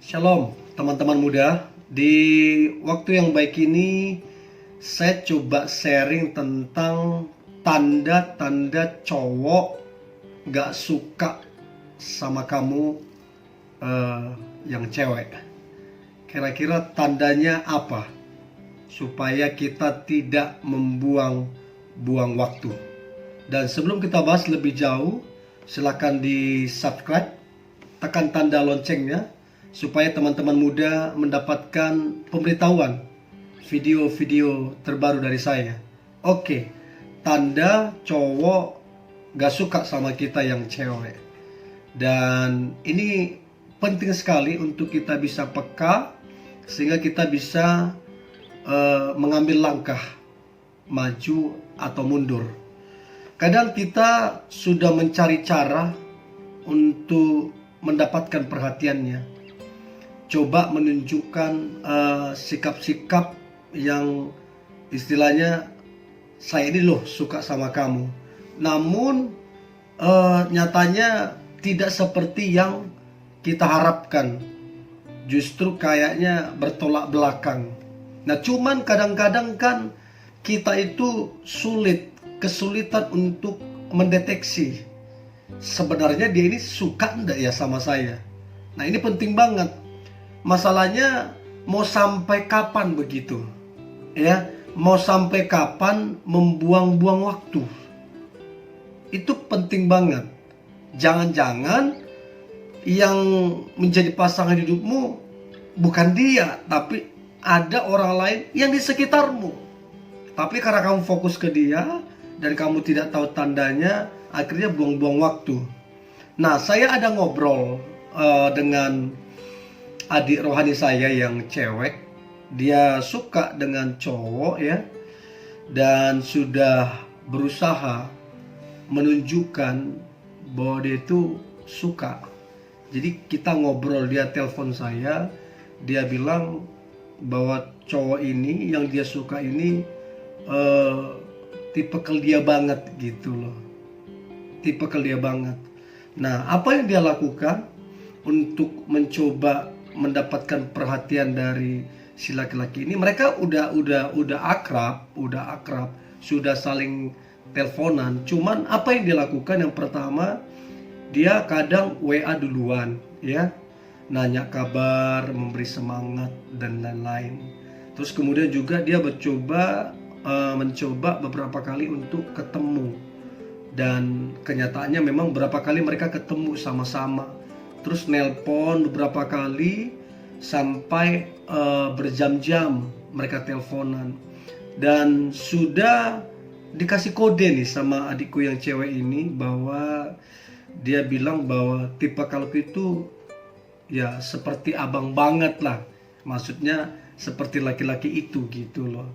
Shalom teman-teman muda. Di waktu yang baik ini saya coba sharing tentang tanda-tanda cowok gak suka sama kamu yang cewek. Kira-kira tandanya apa supaya kita tidak membuang-buang waktu. Dan sebelum kita bahas lebih jauh, silakan di subscribe, tekan tanda loncengnya supaya teman-teman muda mendapatkan pemberitahuan video-video terbaru dari saya. Oke, tanda cowok gak suka sama kita yang cewek. Dan ini penting sekali untuk kita bisa peka, sehingga kita bisa mengambil langkah maju atau mundur. Kadang kita sudah mencari cara untuk mendapatkan perhatiannya, coba menunjukkan sikap-sikap yang istilahnya saya ini loh suka sama kamu. Namun nyatanya tidak seperti yang kita harapkan. Justru kayaknya bertolak belakang. Nah, cuman kadang-kadang kan kita itu kesulitan untuk mendeteksi sebenarnya dia ini suka enggak ya sama saya. Nah, ini penting banget. Masalahnya mau sampai kapan begitu? Ya, mau sampai kapan membuang-buang waktu? Itu penting banget. Jangan-jangan yang menjadi pasangan hidupmu bukan dia, tapi ada orang lain yang di sekitarmu. Tapi karena kamu fokus ke dia dan kamu tidak tahu tandanya, akhirnya buang-buang waktu. Nah, saya ada ngobrol dengan adik rohani saya yang cewek. Dia suka dengan cowok ya, dan sudah berusaha menunjukkan bahwa dia itu suka. Jadi kita ngobrol, dia telepon saya, dia bilang bahwa cowok ini yang dia suka ini tipikal dia banget gitu loh. Tipikal dia banget. Nah, apa yang dia lakukan untuk mencoba mendapatkan perhatian dari si laki-laki ini? Mereka udah akrab, sudah saling teleponan. Cuman apa yang dia lakukan? Yang pertama, dia kadang WA duluan, ya, nanya kabar, memberi semangat dan lain-lain. Terus kemudian juga dia mencoba beberapa kali untuk ketemu, dan kenyataannya memang beberapa kali mereka ketemu sama-sama. Terus nelpon beberapa kali sampai berjam-jam mereka teleponan. Dan sudah dikasih kode nih sama adikku yang cewek ini, bahwa dia bilang bahwa tipe kalau itu ya seperti abang banget lah. Maksudnya seperti laki-laki itu gitu loh,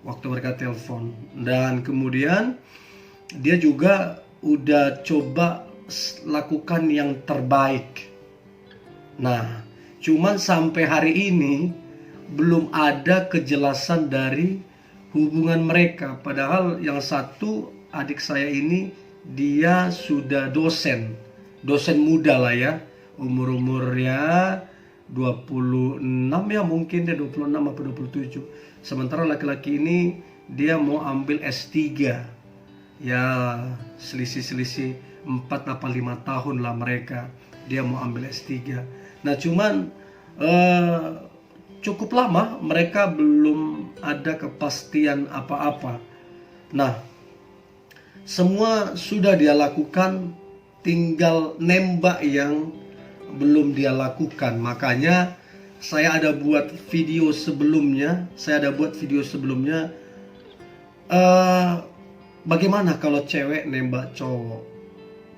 waktu mereka telepon. Dan kemudian dia juga udah coba lakukan yang terbaik. Nah, cuman sampai hari ini belum ada kejelasan dari hubungan mereka. Padahal yang satu adik saya ini dia sudah dosen muda lah ya, umurnya 26 ya, mungkin dia 26 atau 27. Sementara laki-laki ini dia mau ambil S3. Ya, selisih 4 atau 5 tahun lah mereka. Dia mau ambil S3. Nah, cuman cukup lama mereka belum ada kepastian apa-apa. Nah, semua sudah dia lakukan, tinggal nembak yang belum dia lakukan. Makanya saya ada buat video sebelumnya. Bagaimana kalau cewek nembak cowok?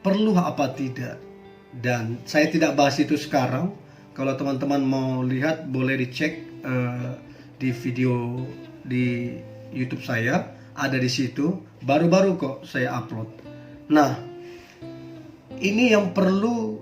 Perlu apa tidak? Dan saya tidak bahas itu sekarang. Kalau teman-teman mau lihat, boleh dicek di video di YouTube saya, ada di situ. Baru-baru kok saya upload. Nah, ini yang perlu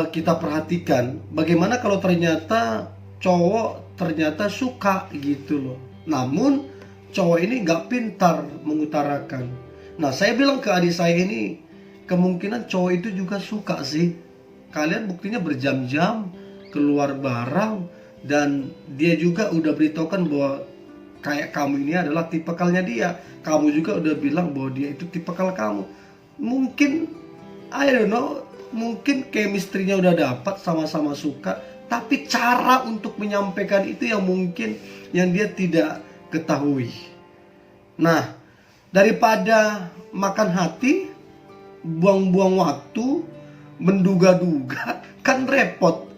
kita perhatikan. Bagaimana kalau ternyata cowok ternyata suka gitu loh, namun cowok ini nggak pintar mengutarakan. Nah, saya bilang ke adik saya ini, kemungkinan cowok itu juga suka sih. Kalian buktinya berjam-jam keluar barang, dan dia juga udah beritahukan bahwa kayak kamu ini adalah tipikalnya dia. Kamu juga udah bilang bahwa dia itu tipikal kamu. Mungkin, I don't know, mungkin chemistry-nya udah dapat, sama-sama suka, tapi cara untuk menyampaikan itu yang mungkin yang dia tidak ketahui. Nah, daripada makan hati, buang-buang waktu, menduga-duga, kan repot.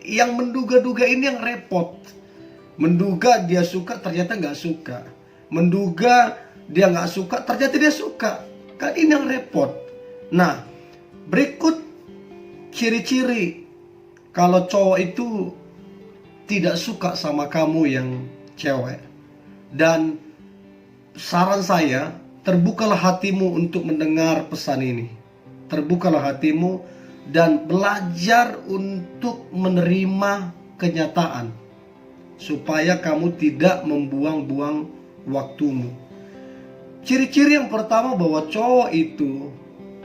Yang menduga-duga ini yang repot. Menduga dia suka, ternyata nggak suka. Menduga dia nggak suka, ternyata dia suka. Kan ini yang repot. Nah, berikut ciri-ciri kalau cowok itu tidak suka sama kamu yang cewek. Dan saran saya, terbukalah hatimu untuk mendengar pesan ini. Terbukalah hatimu dan belajar untuk menerima kenyataan, supaya kamu tidak membuang-buang waktumu. Ciri-ciri yang pertama bahwa cowok itu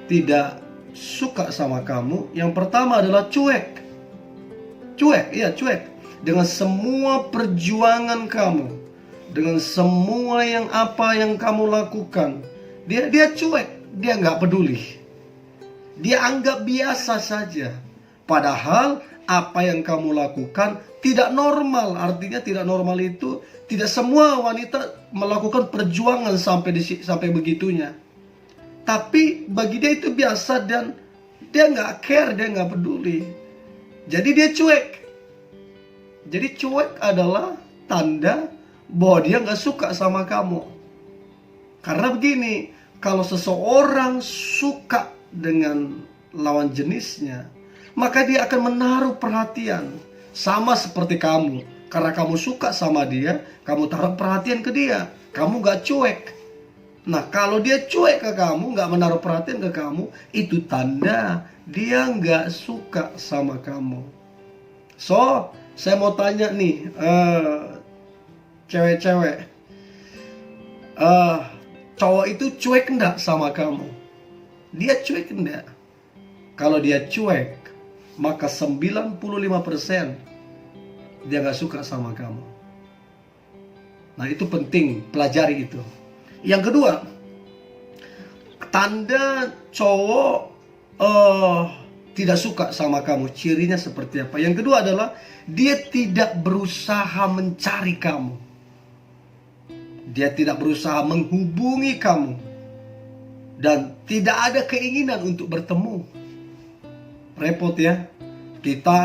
tidak suka sama kamu, yang pertama adalah cuek. Cuek. Dengan semua perjuangan kamu, dengan semua apa yang kamu lakukan, dia cuek, dia nggak peduli. Dia anggap biasa saja. Padahal apa yang kamu lakukan tidak normal. Artinya tidak normal itu tidak semua wanita melakukan perjuangan sampai begitunya. Tapi bagi dia itu biasa dan dia nggak care, dia nggak peduli. Jadi dia cuek. Jadi cuek adalah tanda bahwa dia nggak suka sama kamu. Karena begini, kalau seseorang suka dengan lawan jenisnya, maka dia akan menaruh perhatian. Sama seperti kamu. Karena kamu suka sama dia, kamu taruh perhatian ke dia. Kamu gak cuek. Nah, kalau dia cuek ke kamu, gak menaruh perhatian ke kamu, itu tanda dia gak suka sama kamu. So, saya mau tanya nih, cewek-cewek, cowok itu cuek enggak sama kamu? Dia cuek enggak? Kalau dia cuek, maka 95% dia gak suka sama kamu. Nah, itu penting, pelajari itu. Yang kedua, tanda cowok tidak suka sama kamu, cirinya seperti apa? Yang kedua adalah dia tidak berusaha mencari kamu. Dia tidak berusaha menghubungi kamu. Dan tidak ada keinginan untuk bertemu. Repot ya. Kita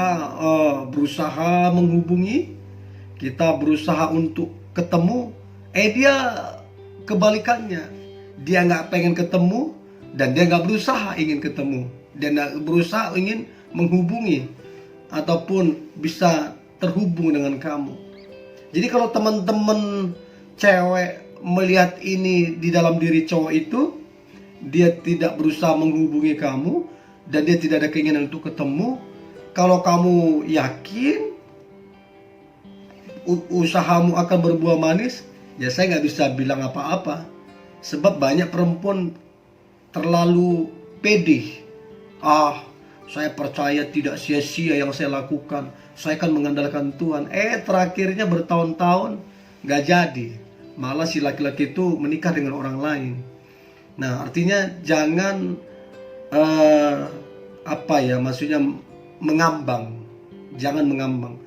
berusaha menghubungi, kita berusaha untuk ketemu, dia kebalikannya. Dia nggak pengen ketemu dan dia nggak berusaha ingin ketemu. Dia nggak berusaha ingin menghubungi ataupun bisa terhubung dengan kamu. Jadi kalau teman-teman cewek melihat ini di dalam diri cowok itu, dia tidak berusaha menghubungi kamu dan dia tidak ada keinginan untuk ketemu. Kalau kamu yakin usahamu akan berbuah manis, ya saya nggak bisa bilang apa-apa. Sebab banyak perempuan terlalu pede. Saya percaya tidak sia-sia yang saya lakukan. Saya akan mengandalkan Tuhan. Terakhirnya bertahun-tahun nggak jadi. Malah si laki-laki itu menikah dengan orang lain. Nah, artinya jangan maksudnya mengambang. Jangan mengambang.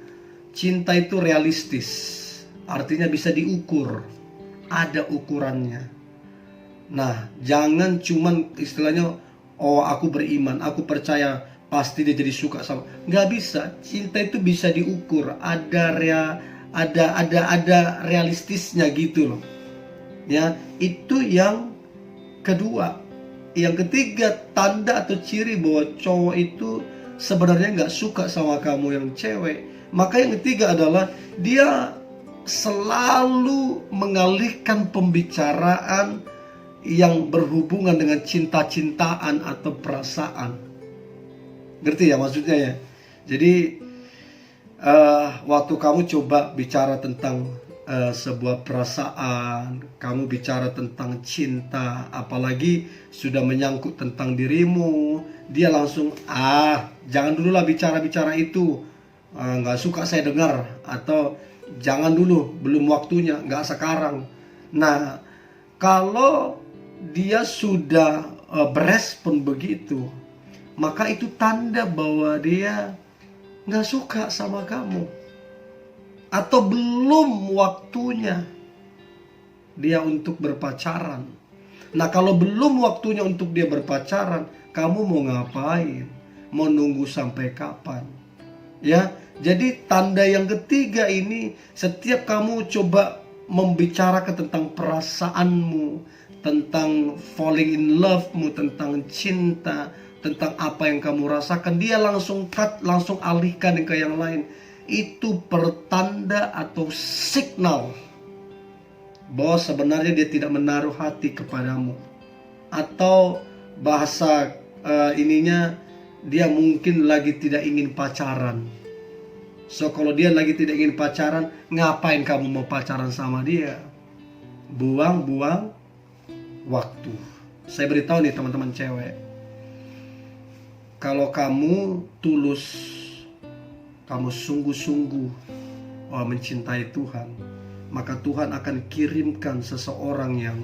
Cinta itu realistis. Artinya bisa diukur. Ada ukurannya. Nah, jangan cuman istilahnya, aku beriman, aku percaya pasti dia jadi suka sama. Nggak bisa. Cinta itu bisa diukur. Ada realistisnya gitu loh. Ya, itu yang kedua. Yang ketiga, tanda atau ciri bahwa cowok itu sebenarnya nggak suka sama kamu yang cewek. Maka yang ketiga adalah dia selalu mengalihkan pembicaraan yang berhubungan dengan cinta-cintaan atau perasaan. Ngerti ya maksudnya ya? Jadi waktu kamu coba bicara tentang sebuah perasaan, kamu bicara tentang cinta, apalagi sudah menyangkut tentang dirimu, dia langsung jangan dululah bicara-bicara itu. nggak suka saya dengar, atau jangan dulu, belum waktunya, nggak sekarang. Nah, kalau dia sudah berespon begitu, maka itu tanda bahwa dia nggak suka sama kamu, atau belum waktunya dia untuk berpacaran. Nah, kalau belum waktunya untuk dia berpacaran, kamu mau ngapain? Mau nunggu sampai kapan? Ya, jadi tanda yang ketiga ini, setiap kamu coba membicarakan tentang perasaanmu, tentang falling in love-mu, tentang cinta, tentang apa yang kamu rasakan, dia langsung cut, langsung alihkan ke yang lain. Itu pertanda atau signal bahwa sebenarnya dia tidak menaruh hati kepadamu, atau bahasa ininya, dia mungkin lagi tidak ingin pacaran. So, kalau dia lagi tidak ingin pacaran, ngapain kamu mau pacaran sama dia? Buang-buang waktu. Saya beritahu nih teman-teman cewek, kalau kamu tulus, kamu sungguh-sungguh mencintai Tuhan, maka Tuhan akan kirimkan seseorang yang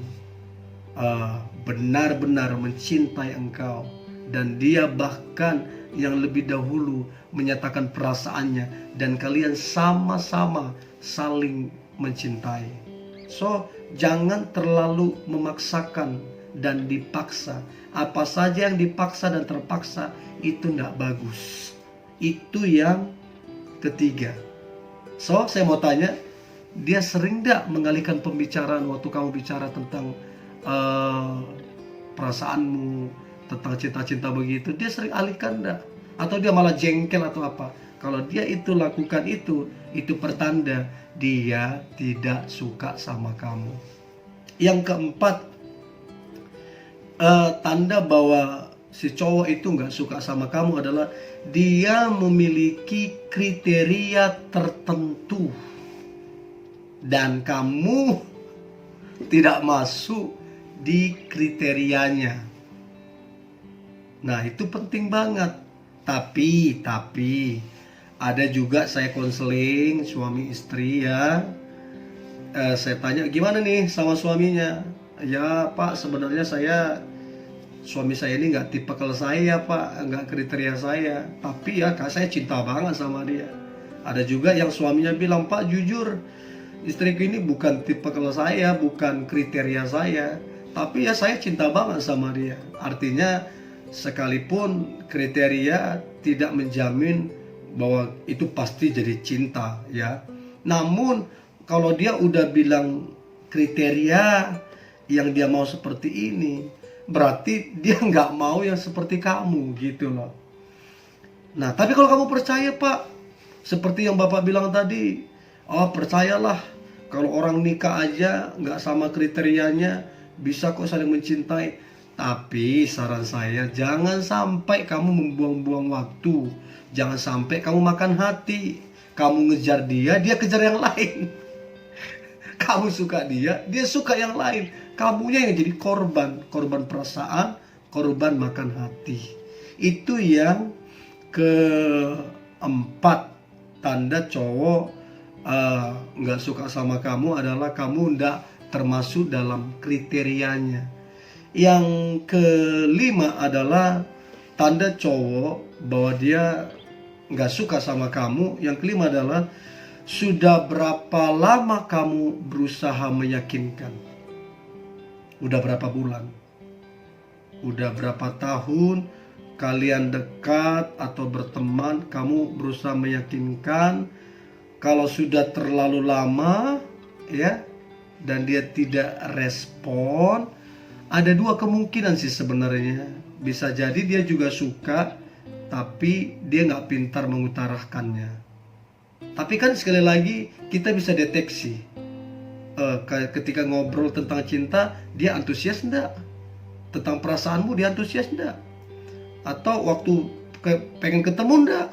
benar-benar mencintai engkau, dan dia bahkan yang lebih dahulu menyatakan perasaannya, dan kalian sama-sama saling mencintai. So, jangan terlalu memaksakan dan dipaksa. Apa saja yang dipaksa dan terpaksa itu tidak bagus. Itu yang ketiga. So, saya mau tanya, dia sering tidak mengalihkan pembicaraan waktu kamu bicara tentang perasaanmu, tentang cinta-cinta begitu? Dia sering alihkan tidak? Atau dia malah jengkel atau apa? Kalau dia itu lakukan itu pertanda dia tidak suka sama kamu. Yang keempat, tanda bahwa si cowok itu nggak suka sama kamu adalah dia memiliki kriteria tertentu dan kamu tidak masuk di kriterianya. Nah, itu penting banget. Tapi ada juga saya konseling suami istri ya. Saya tanya, gimana nih sama suaminya? Ya Pak, sebenarnya suami saya ini nggak tipe kalau saya Pak, nggak kriteria saya. Tapi ya Kak, saya cinta banget sama dia. Ada juga yang suaminya bilang, Pak jujur, istriku ini bukan tipe kalau saya, bukan kriteria saya. Tapi ya saya cinta banget sama dia. Artinya sekalipun kriteria tidak menjamin bahwa itu pasti jadi cinta ya. Namun kalau dia udah bilang kriteria yang dia mau seperti ini, berarti dia nggak mau yang seperti kamu gitu loh. Nah, tapi kalau kamu percaya Pak, seperti yang Bapak bilang tadi, percayalah, kalau orang nikah aja nggak sama kriterianya, bisa kok saling mencintai. Tapi saran saya, jangan sampai kamu membuang-buang waktu. Jangan sampai kamu makan hati. Kamu ngejar dia, dia kejar yang lain. Kamu suka dia, dia suka yang lain. Kamunya yang jadi korban perasaan, korban makan hati. Itu yang keempat, tanda cowok nggak suka sama kamu adalah kamu nggak termasuk dalam kriterianya. Yang kelima adalah tanda cowok bahwa dia nggak suka sama kamu. Yang kelima adalah sudah berapa lama kamu berusaha meyakinkan? Udah berapa bulan? Udah berapa tahun kalian dekat atau berteman, kamu berusaha meyakinkan? Kalau sudah terlalu lama ya, dan dia tidak respon, ada dua kemungkinan sih sebenarnya. Bisa jadi dia juga suka, tapi dia nggak pintar mengutarakannya. Tapi kan sekali lagi kita bisa deteksi ketika ngobrol tentang cinta, dia antusias enggak? Tentang perasaanmu dia antusias enggak? Atau waktu pengen ketemu enggak?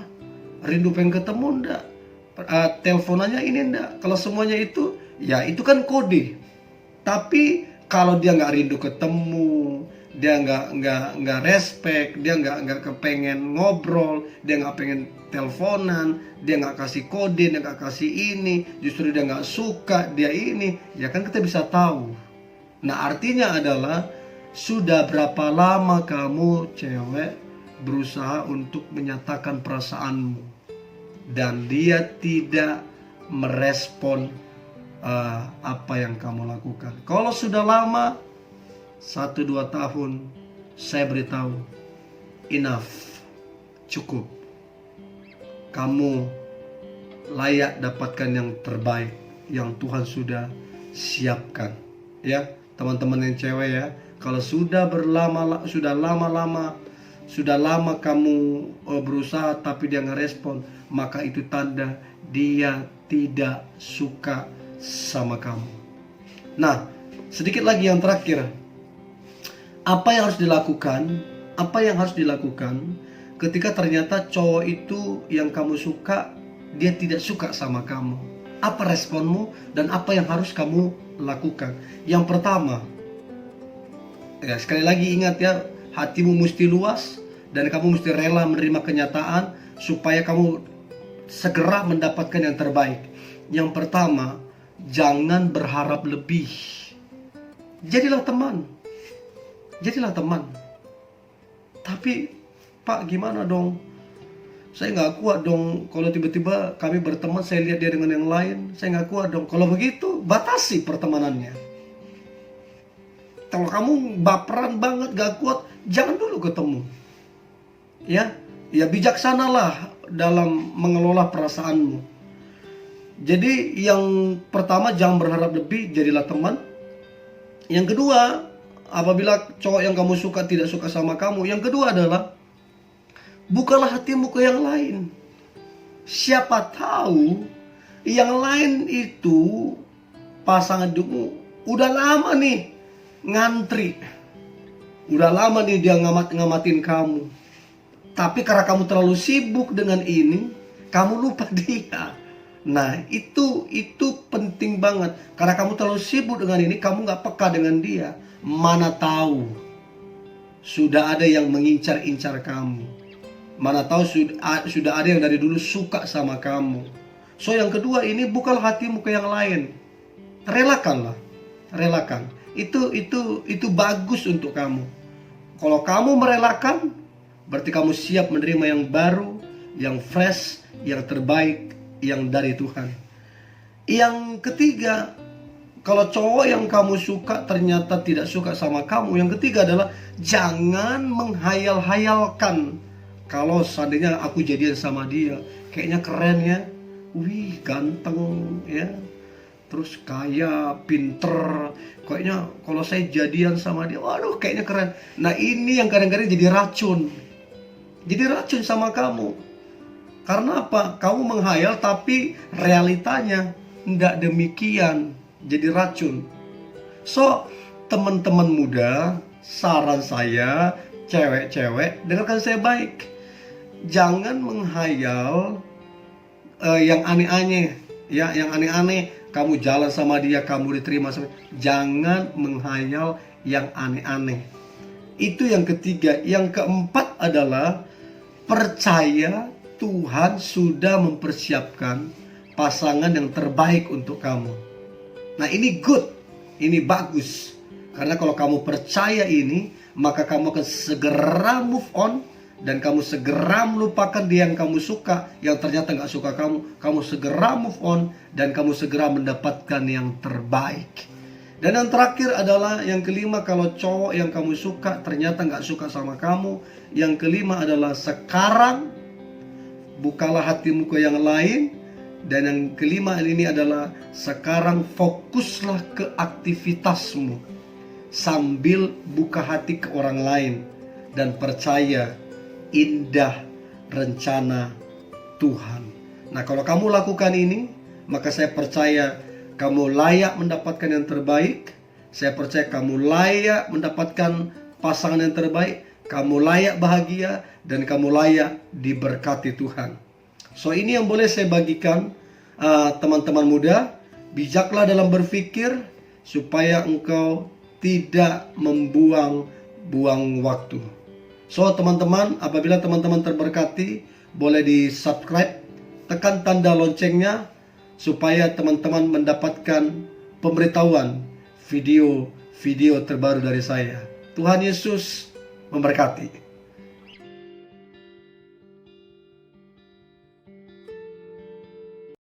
Rindu pengen ketemu enggak? Teleponannya ini enggak? Kalau semuanya itu, ya itu kan kode. Tapi kalau dia nggak rindu ketemu, dia nggak respect, dia nggak kepengen ngobrol, dia nggak pengen teleponan, dia nggak kasih kode, dia nggak kasih ini, justru dia nggak suka, dia ini, ya kan kita bisa tahu. Nah artinya adalah sudah berapa lama kamu cewek berusaha untuk menyatakan perasaanmu dan dia tidak merespon apa yang kamu lakukan. Kalau sudah lama 1-2 tahun, saya beritahu, enough, cukup. Kamu layak dapatkan yang terbaik yang Tuhan sudah siapkan. Ya, teman-teman yang cewek ya, kalau sudah lama kamu berusaha tapi dia nggak respon, maka itu tanda dia tidak suka sama kamu. Nah, sedikit lagi yang terakhir. Apa yang harus dilakukan ketika ternyata cowok itu yang kamu suka, dia tidak suka sama kamu? Apa responmu dan apa yang harus kamu lakukan? Yang pertama, ya sekali lagi ingat ya, hatimu mesti luas dan kamu mesti rela menerima kenyataan supaya kamu segera mendapatkan yang terbaik. Yang pertama, jangan berharap lebih. Jadilah teman. Tapi Pak gimana dong? Saya nggak kuat dong kalau tiba-tiba kami berteman saya lihat dia dengan yang lain. Saya nggak kuat dong. Kalau begitu batasi pertemanannya. Kalau kamu baperan banget gak kuat, jangan dulu ketemu. Ya bijaksanalah dalam mengelola perasaanmu. Jadi yang pertama, jangan berharap lebih, jadilah teman. Yang kedua, apabila cowok yang kamu suka tidak suka sama kamu, yang kedua adalah bukalah hatimu ke yang lain. Siapa tahu yang lain itu pasangan hidupmu udah lama nih ngantri. Udah lama nih dia ngamatin kamu. Tapi karena kamu terlalu sibuk dengan ini, kamu lupa dia. Nah itu penting banget. Karena kamu terlalu sibuk dengan ini, kamu gak peka dengan dia. Mana tahu sudah ada yang mengincar-incar kamu. Mana tahu sudah ada yang dari dulu suka sama kamu. So yang kedua ini, bukalah hatimu ke yang lain. Relakan. Itu bagus untuk kamu. Kalau kamu merelakan, berarti kamu siap menerima yang baru, yang fresh, yang terbaik, yang dari Tuhan. Yang ketiga, kalau cowok yang kamu suka ternyata tidak suka sama kamu, yang ketiga adalah jangan menghayal-hayalkan. Kalau seandainya aku jadian sama dia, kayaknya keren ya, wih ganteng ya, terus kaya, pinter, kayaknya kalau saya jadian sama dia, waduh kayaknya keren. Nah ini yang kadang-kadang jadi racun sama kamu. Karena apa? Kamu menghayal tapi realitanya tidak demikian, jadi racun. So teman-teman muda, saran saya, cewek-cewek, dengarkan saya baik. Jangan menghayal yang aneh-aneh, ya, yang aneh-aneh. Kamu jalan sama dia, kamu diterima sama dia. Jangan menghayal yang aneh-aneh. Itu yang ketiga. Yang keempat adalah percaya Tuhan sudah mempersiapkan pasangan yang terbaik untuk kamu. Nah ini good, ini bagus. Karena kalau kamu percaya ini, maka kamu akan segera move on. Dan kamu segera melupakan dia yang kamu suka, yang ternyata gak suka kamu. Kamu segera move on dan kamu segera mendapatkan yang terbaik. Dan yang terakhir adalah yang kelima, kalau cowok yang kamu suka ternyata gak suka sama kamu. Yang kelima adalah sekarang bukalah hatimu ke yang lain. Dan yang kelima ini adalah sekarang fokuslah ke aktivitasmu sambil buka hati ke orang lain. Dan percaya indah rencana Tuhan. Nah kalau kamu lakukan ini, maka saya percaya kamu layak mendapatkan yang terbaik. Saya percaya kamu layak mendapatkan pasangan yang terbaik. Kamu layak bahagia dan kamu layak diberkati Tuhan. So ini yang boleh saya bagikan teman-teman muda. Bijaklah dalam berpikir supaya engkau tidak membuang buang waktu. So teman-teman, apabila teman-teman terberkati, boleh di subscribe, tekan tanda loncengnya, supaya teman-teman mendapatkan pemberitahuan video-video terbaru dari saya. Tuhan Yesus memberkati.